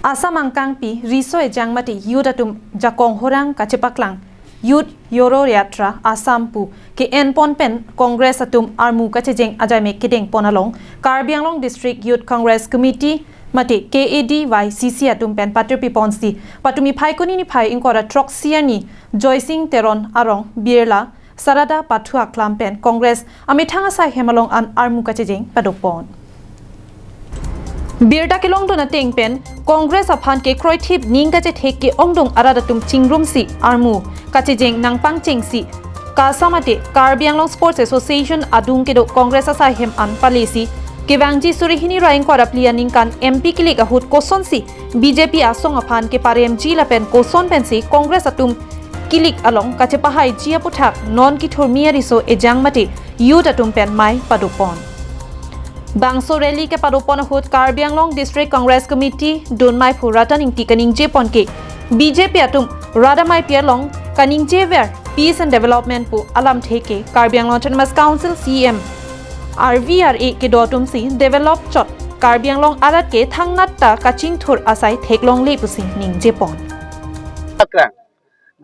Asa mangkangpi riso e jangmati yudatum jakong horang kachepaklang Youth Euro Yatra Assam pu ke enpon pen Congress atum armu kachejeng ajame kedeng ponalong Karbianglong District Youth Congress Committee mate KADYCC atum pen patripi ponsi patumi phaikoni ni phai inkora troxiani Joysing Teron arong Birla Sarada Pathua Klampen Congress amithanga sai hemalong an armu kachejeng padopon Birda kelong dona tengpen Congress aphan ke kroithip ningka che thek ke ongdong aradatum chingrum si armu kachejeng nangpang chengsi kasamate Karbianglong Sports Association adung ke do Congress asai hem an palesi kewangji surihini raing kora plianing kan MP kilik ahut koson si BJP asong aphan ke paremji lapen koson pensi Congress atum kilik along kachepahai jia puthak non ki thormia riso ejangmate youth atum pen mai padupon Bangso rally ke padopon hut Karbianglong District Congress Committee Dunmai Purataning tikaning jepon ke BJP atum Radamai Pialong kaning jever Peace and Development pu alam theke Karbianglong Autonomous Council CM RVRA ke dotum si develop chot Karbianglong arat ke thangnatta kaching thur asai theklong le pusi ning jepon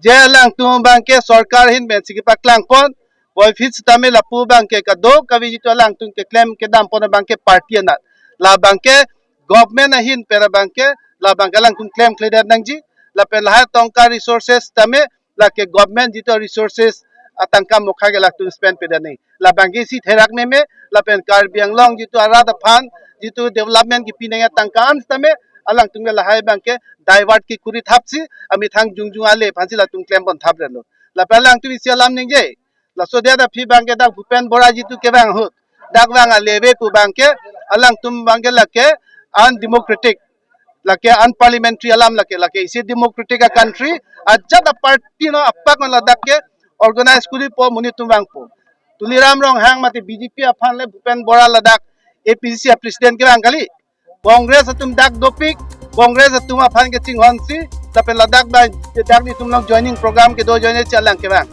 jelang tu bangke sarkar hin bensi ke paklang pon boy fit tame la pu bangke ka do kavi jitu lang tung ke claim ke dam pon bangke party na la bangke government hin pera bangke la bangkalang tung claim clear nangji la pe la tongka resources tame la ke government jitu resources atangka mukha ke la tung spend pe dani la bangke si therak me la pen Karbianglong jitu arada phan jitu development ki pinaya tangkan tame alang tung la hai bangke divert ki kuri thapsi ami thang jungjung ale phansi la tung claim bon thap relo la pe lang tu sialam ningje la so dia da phi bangke dak Bhupen Bora jitu ke bang hut dak bang lebe ku bangke alang tum bangke la ke undemocratic la ke unparliamentary alam la ke isi democratic a country ajat a party no apak la dak ke organize kuri po muni tum bang po tuliram rong hang mate BJP aphan le Bhupen Bora la dak APC a president ke bang kali Congress atum dak dopik Congress atum aphan ke chinghonsi tape la dak ba dak ni tum long joining program ke do join chalang ke bang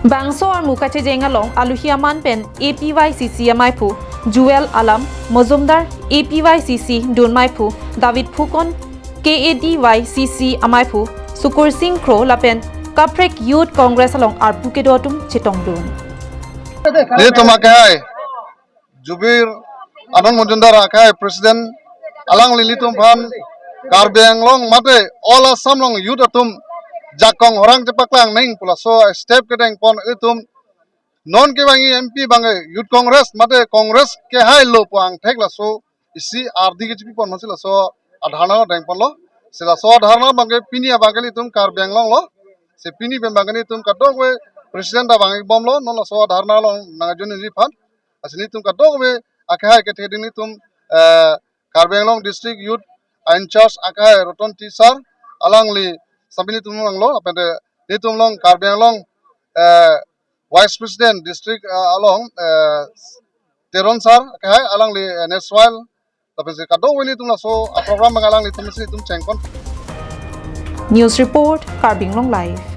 Bangso armu kachejeng along aluhiaman pen APYCC amaipu Jewel Alam Mozumdar APYCC Dunmaipu David Phukon KADYCC amaipu Sukur Singh Kro lapen Kaprek Youth Congress along arpu ke dotum chitongdun ni tumakai Jubir Anand Mojumdar akai president alang lilitum phan Karbianglong mate all Assam long youth atum jakong orang cepaklang ning pula so step kedeng pon itum non ke bangi MP bangai youth congress mate congress ke hai lo puang thekla so isi ardi ke chipi pon masila so adhana deng pon lo sila so adhana bangai pini bangai itum Karbianglong lo se pini ben bangai itum kadok we president da bangai bom lo non so adhana lo nangajun ni phan asini itum kadok we akai ke thedin itum Karbianglong district youth in charge akai roton tisar alangli sabini tumlong lo apende ni tumlong Karbianglong vice president district along Teron sar kai alang li neswal tapi se kado wini tumla so program mengalang li tumsi tum chengkon News Report Karbianglong Live